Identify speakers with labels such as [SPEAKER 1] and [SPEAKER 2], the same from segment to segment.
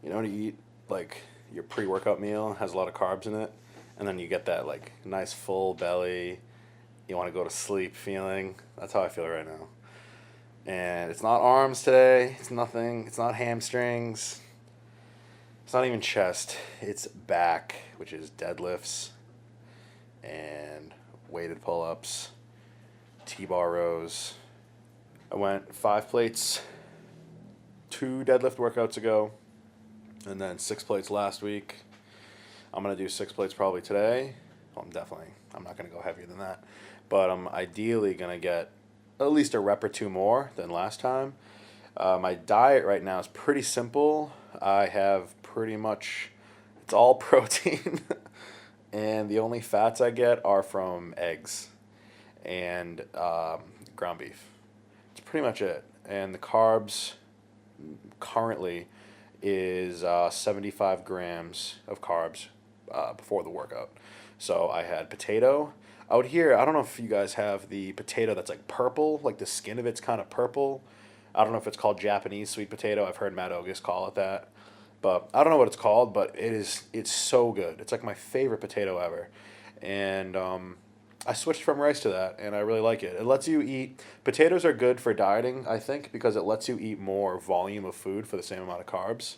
[SPEAKER 1] You know, when you eat like your pre-workout meal has a lot of carbs in it, and then you get that like nice full belly, you want to go to sleep feeling. That's how I feel right now. And it's not arms today. It's nothing. It's not hamstrings. It's not even chest. It's back, which is deadlifts and weighted pull-ups, T-bar rows. I went 5 plates 2 deadlift workouts ago, and then 6 plates last week. I'm going to do 6 plates probably today. Well, I'm not going to go heavier than that. But I'm ideally going to get at least a rep or 2 more than last time. My diet right now is pretty simple. I have pretty much, it's all protein. And the only fats I get are from eggs and ground beef. It's pretty much it. And the carbs currently is 75 grams of carbs before the workout. So I had potato. Out here, I don't know if you guys have the potato that's like purple, like the skin of it's kind of purple. I don't know if it's called Japanese sweet potato. I've heard Matt Ogus call it that. But I don't know what it's called, but it's so good. It's like my favorite potato ever. And I switched from rice to that, and I really like it. It lets you eat, potatoes are good for dieting, I think, because it lets you eat more volume of food for the same amount of carbs,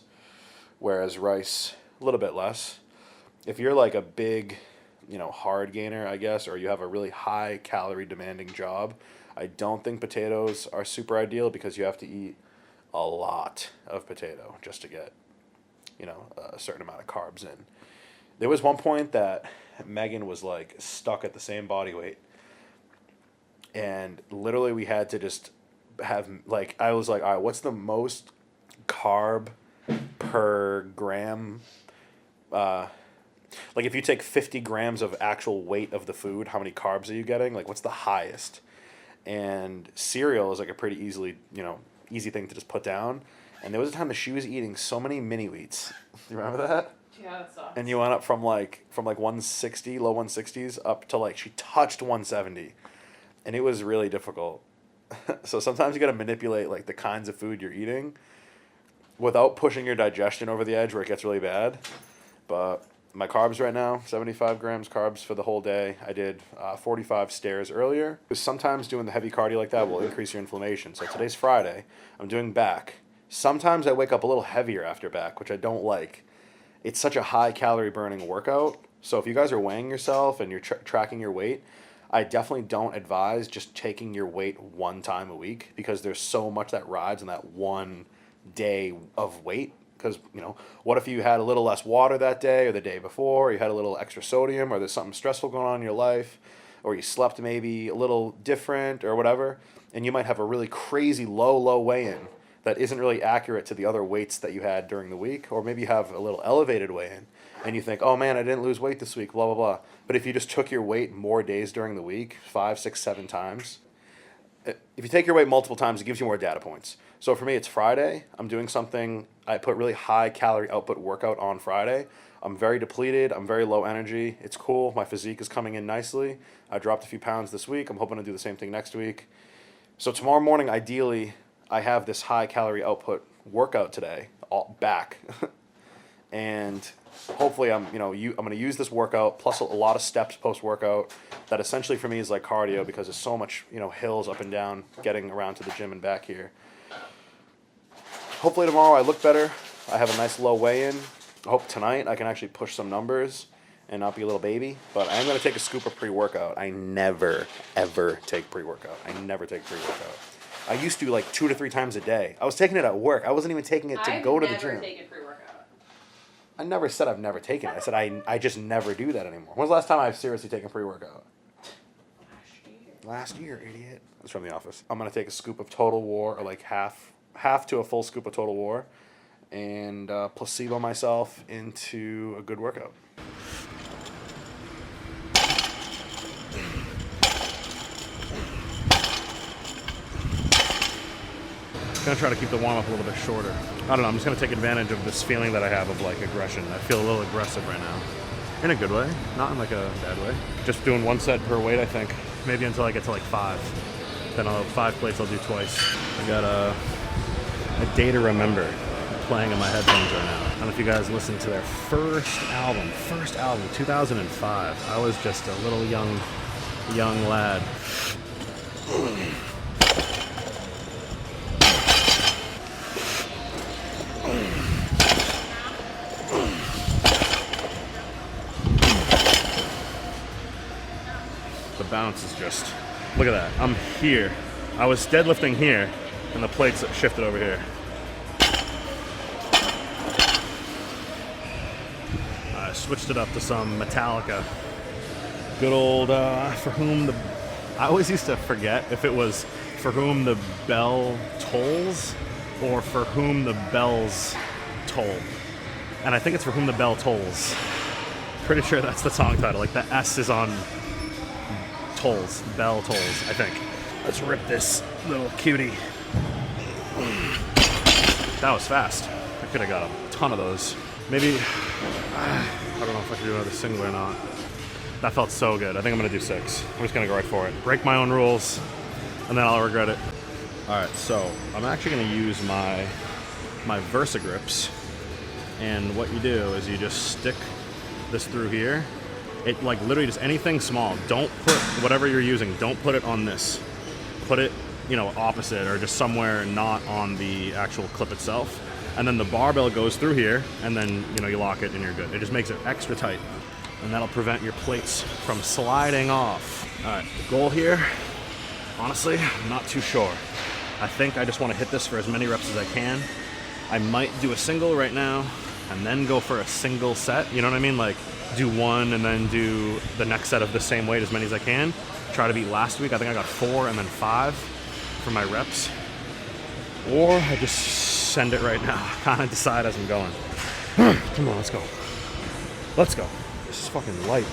[SPEAKER 1] whereas rice, a little bit less. If you're like a big, hard gainer, I guess, or you have a really high calorie demanding job, I don't think potatoes are super ideal because you have to eat a lot of potato just to get a certain amount of carbs in. There was one point that Megan was like stuck at the same body weight, and literally we had to just have like, I was like, all right, what's the most carb per gram? Like if you take 50 grams of actual weight of the food, how many carbs are you getting? Like what's the highest? And cereal is like a pretty easy thing to just put down. And there was a time that she was eating so many mini wheats. You remember that?
[SPEAKER 2] Yeah, that sucks.
[SPEAKER 1] And you went up from like 160, low 160s, up to like she touched 170. And it was really difficult. So sometimes you got to manipulate like the kinds of food you're eating without pushing your digestion over the edge where it gets really bad. But my carbs right now, 75 grams carbs for the whole day. I did 45 stairs earlier. Because sometimes doing the heavy cardio like that will increase your inflammation. So today's Friday. I'm doing back. Sometimes I wake up a little heavier after back, which I don't like. It's such a high calorie burning workout. So if you guys are weighing yourself and you're tracking your weight, I definitely don't advise just taking your weight one time a week because there's so much that rides in that one day of weight. Because, what if you had a little less water that day or the day before, or you had a little extra sodium, or there's something stressful going on in your life, or you slept maybe a little different or whatever, and you might have a really crazy low weigh-in that isn't really accurate to the other weights that you had during the week, or maybe you have a little elevated weigh-in, and you think, oh man, I didn't lose weight this week, blah, blah, blah. But if you just took your weight more days during the week, 5, 6, 7 times, if you take your weight multiple times, it gives you more data points. So for me, it's Friday. I'm doing something, I put really high calorie output workout on Friday. I'm very depleted. I'm very low energy. It's cool. My physique is coming in nicely. I dropped a few pounds this week. I'm hoping to do the same thing next week. So tomorrow morning, ideally, I have this high calorie output workout today, all back. And hopefully I'm going to use this workout plus a lot of steps post-workout that essentially for me is like cardio because there's so much, hills up and down getting around to the gym and back here. Hopefully tomorrow I look better. I have a nice low weigh-in. I hope tonight I can actually push some numbers and not be a little baby. But I am going to take a scoop of pre-workout. I never, ever take pre-workout. I never take pre-workout. I used to like 2 to 3 times a day. I was taking it at work. I wasn't even taking it to go to the gym.
[SPEAKER 2] I've never taken pre-workout.
[SPEAKER 1] I never said I've never taken it. I said I just never do that anymore. When was the last time I've seriously taken pre-workout? Last year, idiot. That's from the office. I'm going to take a scoop of Total War, or like half to a full scoop of Total War, and placebo myself into a good workout. I'm going to try to keep the warm-up a little bit shorter. I don't know, I'm just going to take advantage of this feeling that I have of like aggression. I feel a little aggressive right now. In a good way, not in like a bad way. Just doing 1 set per weight, I think. Maybe until I get to like 5. Then I'll have 5 plates I'll do twice. I got a day to remember. playing in my headphones right now. I don't know if you guys listened to their first album, 2005. I was just a little young lad. The bounce is just, look at that. I'm here. I was deadlifting here, and the plates shifted over here. I switched it up to some Metallica. Good old, for whom the... I always used to forget if it was for whom the bell tolls or for whom the bells toll. And I think it's for whom the bell tolls. Pretty sure that's the song title. Like the S is on tolls, bell tolls, I think. Let's rip this little cutie. That was fast. I could have got a ton of those. Maybe, I don't know if I should do another single or not. That felt so good. I think I'm gonna do 6. I'm just gonna go right for it. Break my own rules, and then I'll regret it. All right, so I'm actually gonna use my Versa grips. And what you do is you just stick this through here. It like literally just anything small. Don't put whatever you're using, don't put it on this. Put it, you know, opposite or just somewhere not on the actual clip itself. And then the barbell goes through here and then, you know, you lock it and you're good. It just makes it extra tight. And that'll prevent your plates from sliding off. All right, the goal here, honestly, I'm not too sure. I think I just want to hit this for as many reps as I can. I might do a single right now and then go for a single set. You know what I mean? Like do one and then do the next set of the same weight as many as I can. Try to beat last week. I think I got 4 and then 5 for my reps. Or I just send it right now. Kind of decide as I'm going. Come on, let's go. Let's go. This is fucking light.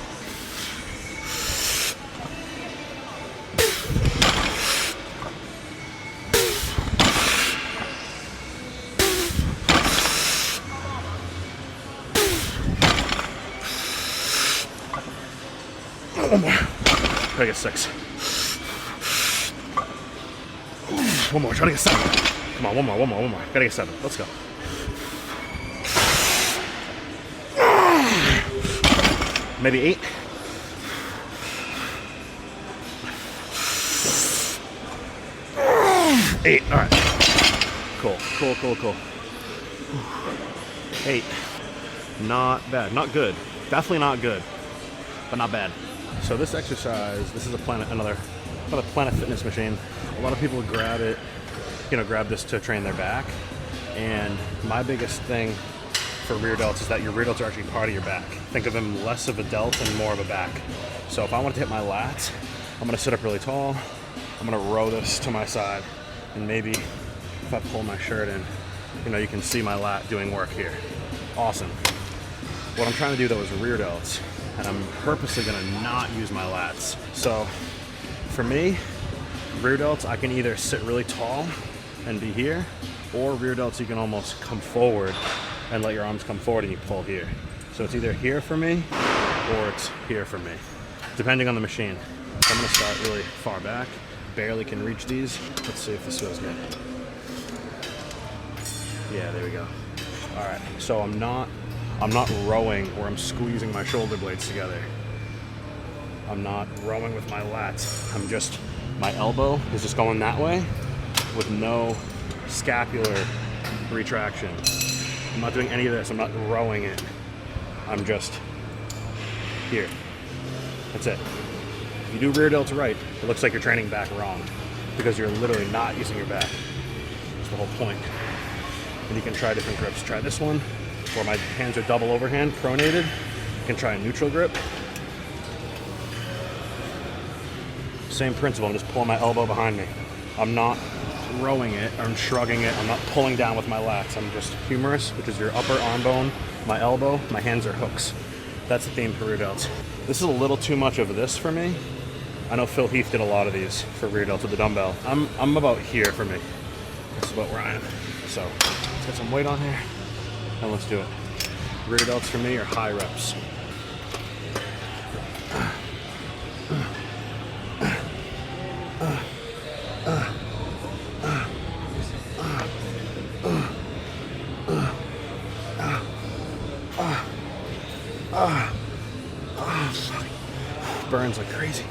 [SPEAKER 1] One more. Gotta get 6. One more. Try to get 7. Come on, one more. Gotta get 7. Let's go. Maybe 8. 8. All right. Cool. 8. Not bad. Not good. Definitely not good, but not bad. So this exercise, this is another Planet Fitness machine. A lot of people grab it, you know, grab this to train their back. And my biggest thing for rear delts is that your rear delts are actually part of your back. Think of them less of a delt and more of a back. So if I want to hit my lats, I'm gonna sit up really tall. I'm gonna row this to my side. And maybe if I pull my shirt in, you know, you can see my lat doing work here. Awesome. What I'm trying to do though is rear delts. And I'm purposely gonna not use my lats. So for me, rear delts, I can either sit really tall and be here, or rear delts, you can almost come forward and let your arms come forward and you pull here. So it's either here for me, or it's here for me, depending on the machine. So I'm gonna start really far back, barely can reach these. Let's see if this feels good. Yeah, there we go. All right, so I'm not rowing where I'm squeezing my shoulder blades together. I'm not rowing with my lats. My elbow is just going that way with no scapular retraction. I'm not doing any of this. I'm not rowing it. I'm just here. That's it. If you do rear delts right, it looks like you're training back wrong because you're literally not using your back. That's the whole point. And you can try different grips. Try this one, where my hands are double overhand, pronated. You can try a neutral grip. Same principle, I'm just pulling my elbow behind me. I'm not rowing it, I'm shrugging it, I'm not pulling down with my lats. I'm just humerus, which is your upper arm bone, my elbow, my hands are hooks. That's the theme for rear delts. This is a little too much of this for me. I know Phil Heath did a lot of these for rear delts with the dumbbell. I'm about here for me. This is about where I am. So let's get some weight on here and let's do it. Rear delts for me are high reps. Burns like crazy.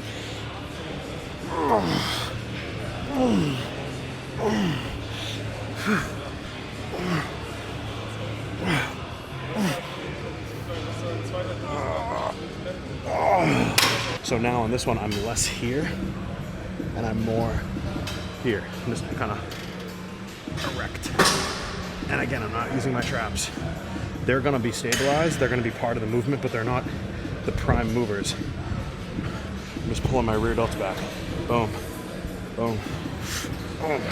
[SPEAKER 1] So now on this one, I'm less here and I'm more here. I'm just kind of erect. And again, I'm not using my traps. They're gonna be stabilized, they're gonna be part of the movement, but they're not the prime movers. I'm just pulling my rear delts back. Boom, boom, boom.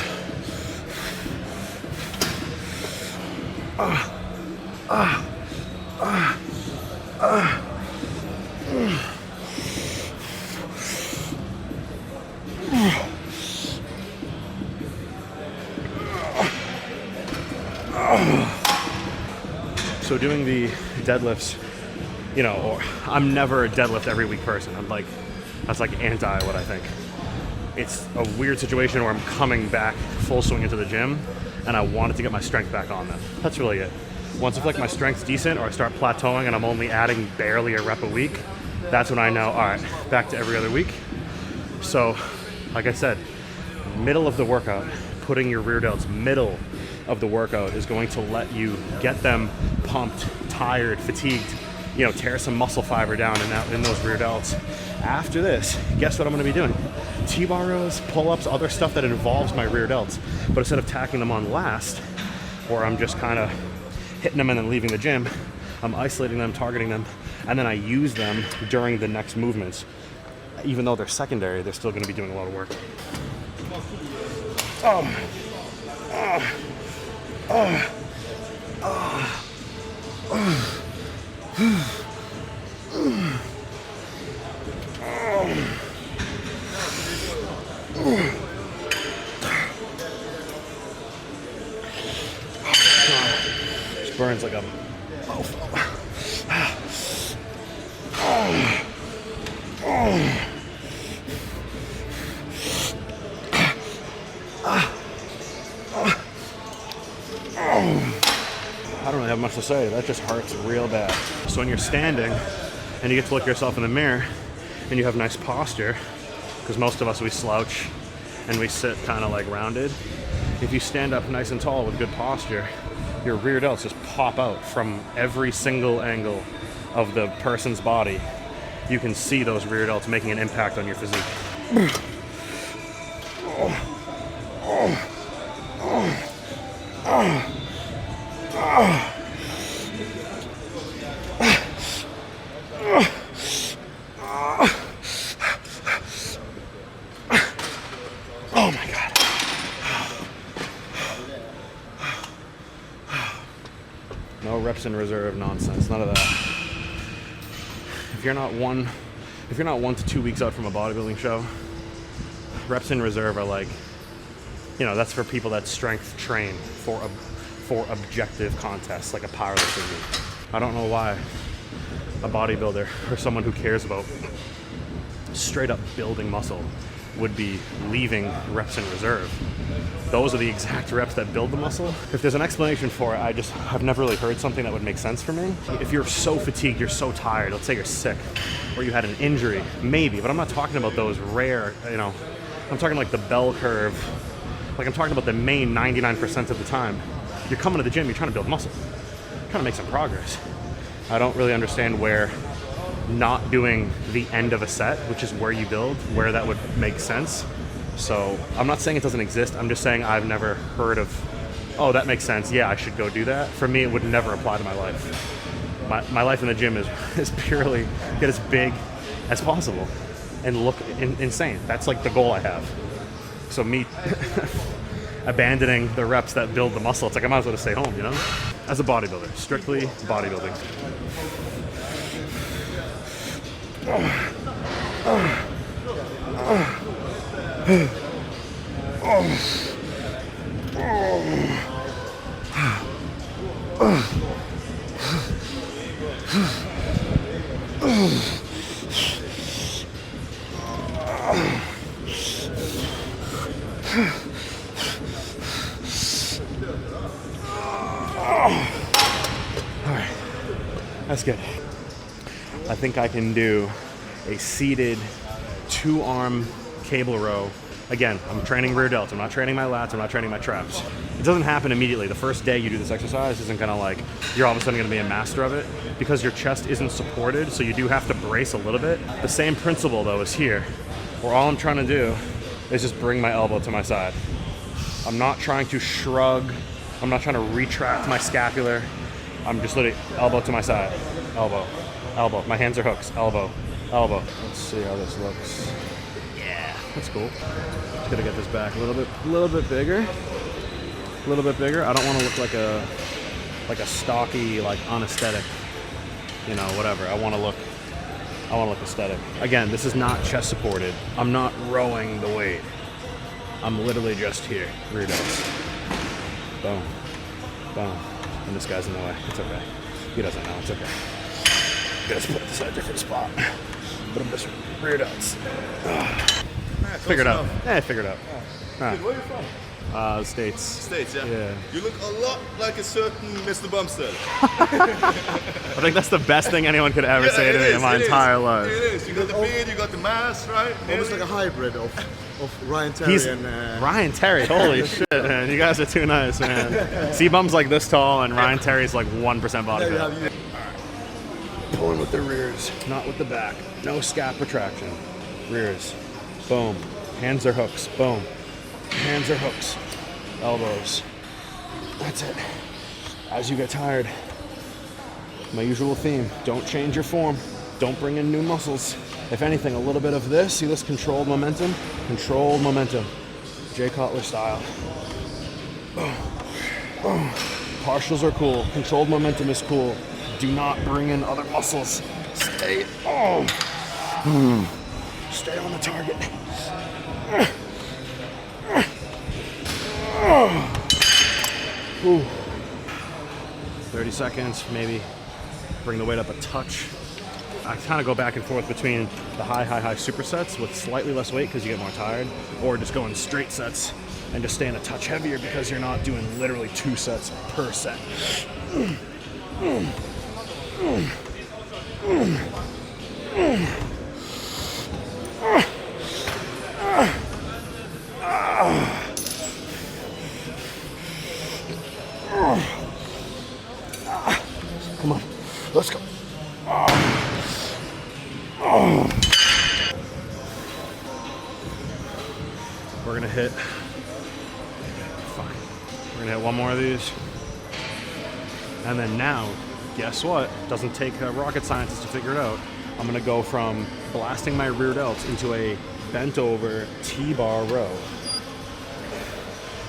[SPEAKER 1] So doing the deadlifts, you know, or I'm never a deadlift every week person. I'm like, that's like anti what I think. It's a weird situation where I'm coming back full swing into the gym and I wanted to get my strength back on them. That's really it. Once I feel like my strength's decent or I start plateauing and I'm only adding barely a rep a week, that's when I know, all right, back to every other week. So, like I said, middle of the workout, putting your rear delts middle of the workout is going to let you get them pumped, tired, fatigued, you know, tear some muscle fiber down in those rear delts. After this, guess what I'm gonna be doing? T-bar rows, pull-ups, other stuff that involves my rear delts. But instead of tacking them on last, or I'm just kind of hitting them and then leaving the gym, I'm isolating them, targeting them, and then I use them during the next movements. Even though they're secondary, they're still gonna be doing a lot of work. This burns like a mofo. I don't really have much to say. That just hurts real bad. So when you're standing and you get to look yourself in the mirror and you have nice posture, because most of us, we slouch and we sit kind of like rounded. If you stand up nice and tall with good posture, your rear delts just pop out from every single angle of the person's body. You can see those rear delts making an impact on your physique. Oh my God. No reps in reserve nonsense, none of that. If you're not 1 to 2 weeks out from a bodybuilding show, reps in reserve are like, you know, that's for people that strength train for objective contests, like a powerlifting meet. I don't know why a bodybuilder or someone who cares about straight up building muscle would be leaving reps in reserve. Those are the exact reps that build the muscle. If there's an explanation for it, I've never really heard something that would make sense for me. If you're so fatigued, you're so tired, let's say you're sick, or you had an injury, maybe, but I'm not talking about those rare, you know, I'm talking like the bell curve, like I'm talking about the main 99% of the time. You're coming to the gym, you're trying to build muscle, you're trying to make some progress. I don't really understand where not doing the end of a set, which is where you build, where that would make sense. So I'm not saying it doesn't exist, I'm just saying I've never heard of, oh, that makes sense, yeah, I should go do that. For me, it would never apply to my life. My life in the gym is purely get as big as possible and look insane. That's like the goal I have. So me abandoning the reps that build the muscle, it's like I might as well just stay home, you know? As a bodybuilder, strictly bodybuilding. Alright, that's good.
[SPEAKER 2] I think I can do a seated 2-arm cable row. Again, I'm training rear delts. I'm not training my lats. I'm not training my traps. It doesn't happen immediately. The first day you do this exercise isn't gonna like, you're all of a sudden gonna be a master of it because your chest isn't supported, so you do have to brace a little bit. The same principle though is here, where all I'm trying to do is just bring my elbow to my side. I'm not trying to shrug. I'm not trying to retract my scapular. I'm just literally elbow to my side. Elbow, elbow. My hands are hooks. Elbow, elbow. Let's see how this looks. Yeah, that's cool. Just gotta get this back a little bit bigger. A little bit bigger. I don't want to look like a stocky, like unesthetic, you know, whatever. I want to look aesthetic. Again, this is not chest supported. I'm not rowing the weight. I'm literally just here. Rear delts. Boom. Boom. And this guy's in the way. It's okay. He doesn't know. It's okay. Just put this at a different spot. But I'm just rear delts. Figured out. Yeah, I figured out.
[SPEAKER 3] Dude, where are you from?
[SPEAKER 2] States.
[SPEAKER 3] States, yeah?
[SPEAKER 2] Yeah.
[SPEAKER 3] You look a lot like a certain Mr. Bumstead.
[SPEAKER 2] I think that's the best thing anyone could ever say to me in my entire life.
[SPEAKER 3] It is. You got the beard, you got the mask, right?
[SPEAKER 4] Almost like a hybrid of Ryan Terry
[SPEAKER 2] He's
[SPEAKER 4] and...
[SPEAKER 2] Ryan Terry. Holy shit, man. You guys are too nice, man. C-Bum's like this tall, and Ryan Terry's like 1% body fat. Pulling with the rears, not with the back. No scap retraction. Rears. Boom. Hands are hooks. Boom. Hands are hooks. Elbows. That's it. As you get tired, my usual theme, don't change your form. Don't bring in new muscles. If anything, a little bit of this. See this controlled momentum? Controlled momentum. Jay Cutler style. Partials are cool. Controlled momentum is cool. Do not bring in other muscles. Stay. Stay on the target. 30 seconds, maybe bring the weight up a touch. I kind of go back and forth between the high supersets with slightly less weight because you get more tired, or just going straight sets and just staying a touch heavier because you're not doing literally 2 sets per set. Come on, let's go. We're gonna hit. Fuck. We're gonna hit one more of these, and then now, guess what? Doesn't take rocket scientists to figure it out. I'm gonna go from blasting my rear delts into a bent over T-bar row,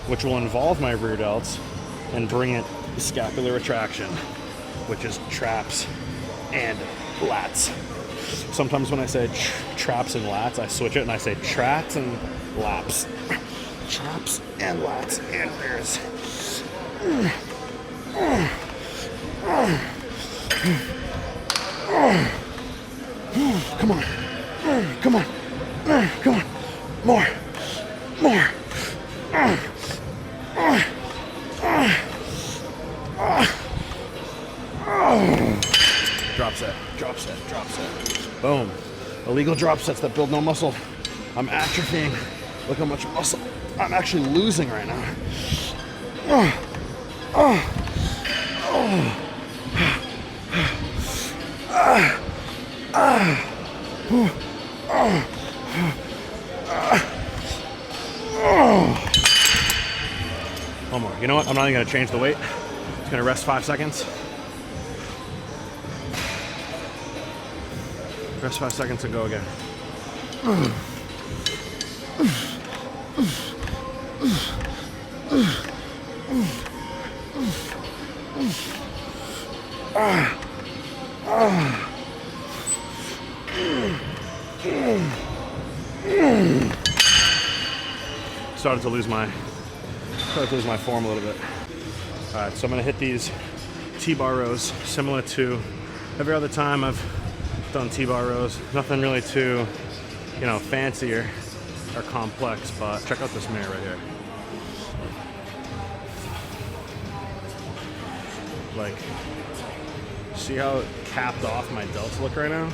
[SPEAKER 2] which will involve my rear delts and bring it scapular retraction, which is traps and lats. Sometimes when I say traps and lats, I switch it and I say trats and laps. Traps and lats and rears. Come on. Come on. Come on. More. More. Drop set, drop set, drop set. Boom. Illegal drop sets that build no muscle. I'm atrophying. Look how much muscle I'm actually losing right now. One more. You know what? I'm not even going to change the weight. Just going to rest 5 seconds. Rest 5 seconds and go again. Started to lose my form a little bit. All right, so I'm gonna hit these T-bar rows similar to every other time I've done T-bar rows. Nothing really too, fancy or complex, but check out this mirror right here. Like, See how capped off my delts look right now?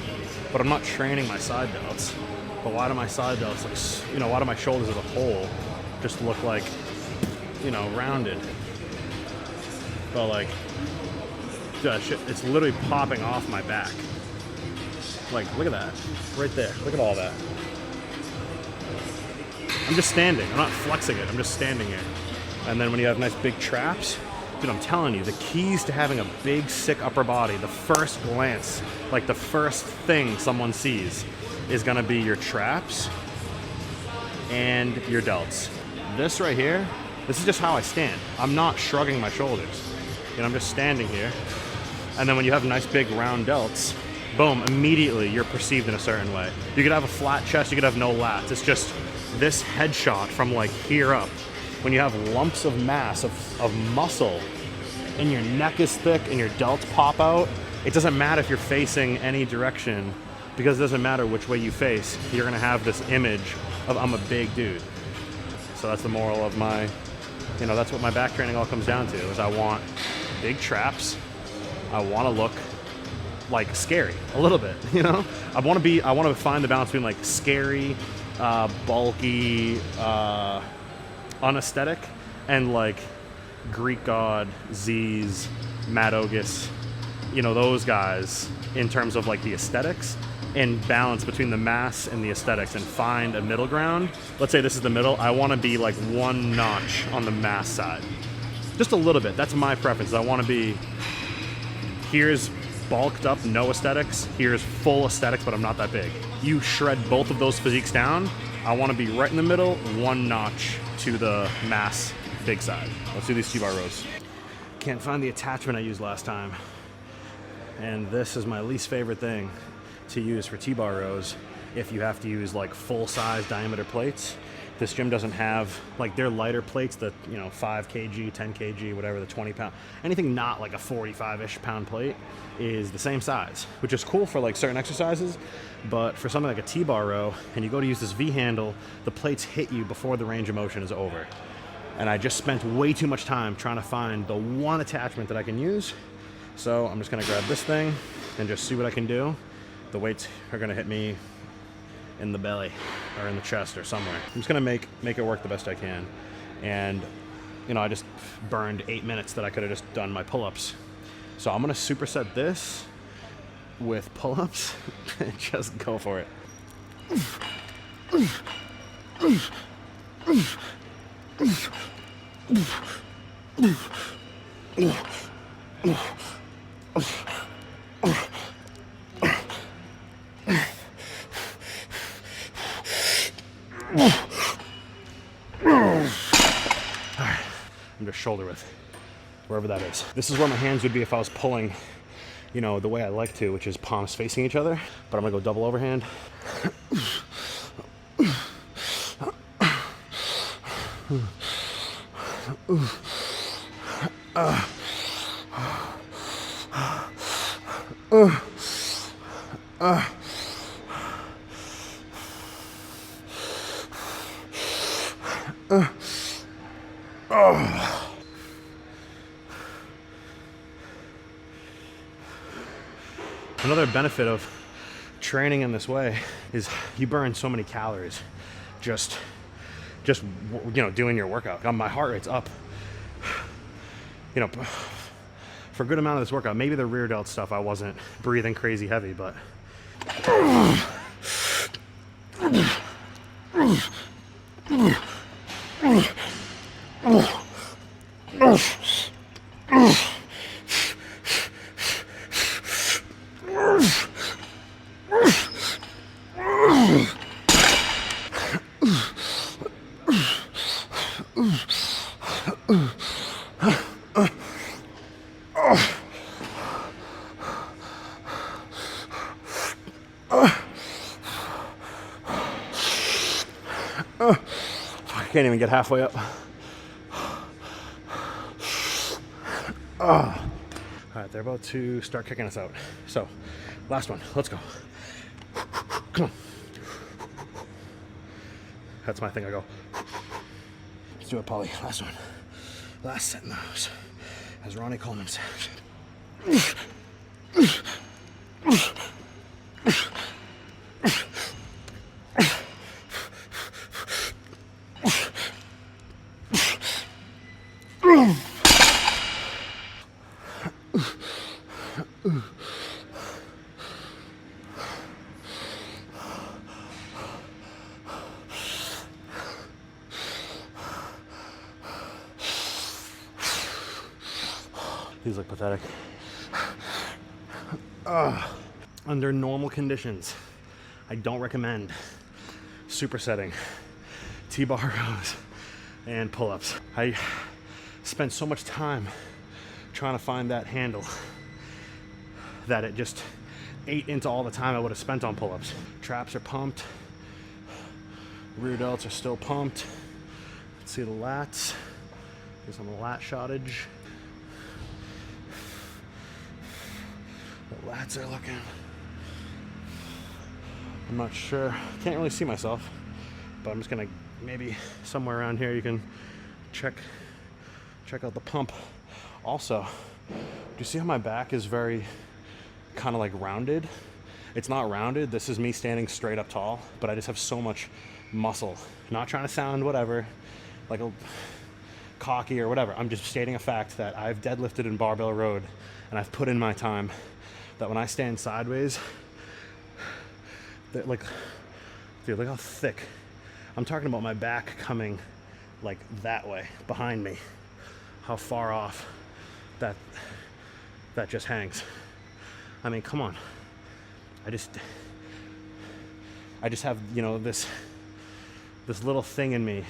[SPEAKER 2] But I'm not training my side delts. But why do my side delts look, why do my shoulders as a whole just look like, rounded? But like, dude, shit, it's literally popping off my back. Like, look at that, right there. Look at all that. I'm just standing. I'm not flexing it. I'm just standing here. And then when you have nice big traps, dude, I'm telling you, the keys to having a big, sick upper body, the first glance, like the first thing someone sees is gonna be your traps and your delts. This right here, this is just how I stand. I'm not shrugging my shoulders. I'm just standing here. And then when you have nice big round delts, boom, immediately you're perceived in a certain way. You could have a flat chest, you could have no lats. It's just this headshot from like here up. When you have lumps of mass, of muscle, and your neck is thick and your delts pop out, it doesn't matter if you're facing any direction, because it doesn't matter which way you face, you're gonna have this image of I'm a big dude. So that's the moral of my, that's what my back training all comes down to, is I want big traps. I wanna look like scary, a little bit, I wanna find the balance between like scary, bulky, unaesthetic, and like Greek god, Z's, Matt Ogus, those guys in terms of like the aesthetics, and balance between the mass and the aesthetics, and find a middle ground. Let's say this is the middle. I want to be like one notch on the mass side, just a little bit. That's my preference. I want to be, here's bulked up, no aesthetics, here's full aesthetics, but I'm not that big. You shred both of those physiques down, I want to be right in the middle, one notch to the mass big side. Let's do these T-bar rows. Can't find the attachment I used last time. And this is my least favorite thing to use for T-bar rows if you have to use like full-size diameter plates. This gym doesn't have, like, their lighter plates, the 5 kg, 10 kg, whatever, the 20 pound, anything not like a 45-ish pound plate is the same size, which is cool for like certain exercises. But for something like a T-bar row, and you go to use this V handle, the plates hit you before the range of motion is over. And I just spent way too much time trying to find the one attachment that I can use. So I'm just gonna grab this thing and just see what I can do. The weights are gonna hit me in the belly or in the chest or somewhere. I'm just gonna make it work the best I can. And I just burned 8 minutes that I could have just done my pull-ups. So I'm gonna superset this with pull-ups and just go for it. I'm just shoulder width, wherever that is. This is where my hands would be if I was pulling, the way I like to, which is palms facing each other. But I'm gonna go double overhand. Another benefit of training in this way is you burn so many calories just doing your workout. My heart rate's up, for a good amount of this workout. Maybe the rear delt stuff I wasn't breathing crazy heavy, but I can't even get halfway up. All right, they're about to start kicking us out. So, last one, let's go. Come on. That's my thing, I go. Let's do it, Polly, last one. Last set in the house, as Ronnie Coleman said. These look pathetic. Under normal conditions, I don't recommend supersetting T-bar rows and pull-ups. I spent so much time trying to find that handle that it just ate into all the time I would have spent on pull-ups. Traps are pumped. Rear delts are still pumped. Let's see the lats. Here's some lat shottage. The lats are looking. I'm not sure. Can't really see myself, but I'm just gonna maybe somewhere around here you can check out the pump. Also, do you see how my back is very kind of like rounded? It's not rounded. This is me standing straight up tall, but I just have so much muscle. Not trying to sound whatever, like a cocky or whatever. I'm just stating a fact that I've deadlifted in barbell road and I've put in my time, that when I stand sideways, like, dude, look how thick. I'm talking about my back coming like that way behind me. How far off that just hangs. I mean, come on. I just have, you know, this little thing in me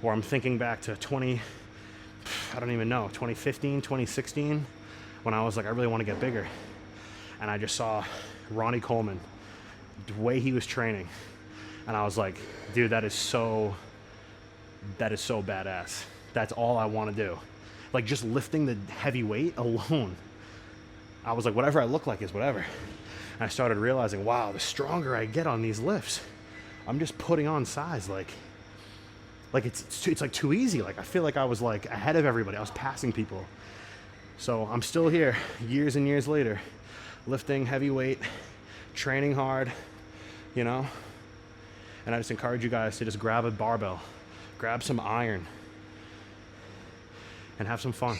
[SPEAKER 2] where I'm thinking back to 2015, 2016, when I was like, I really want to get bigger. And I just saw Ronnie Coleman, the way he was training. And I was like, dude, that is so badass. That's all I want to do. Like, just lifting the heavy weight alone, I was like, whatever I look like is whatever. And I started realizing, wow, the stronger I get on these lifts, I'm just putting on size. Like it's like too easy. Like, I feel like I was like ahead of everybody. I was passing people. So I'm still here years and years later, lifting heavy weight, training hard, you know? And I just encourage you guys to just grab a barbell, grab some iron, and have some fun.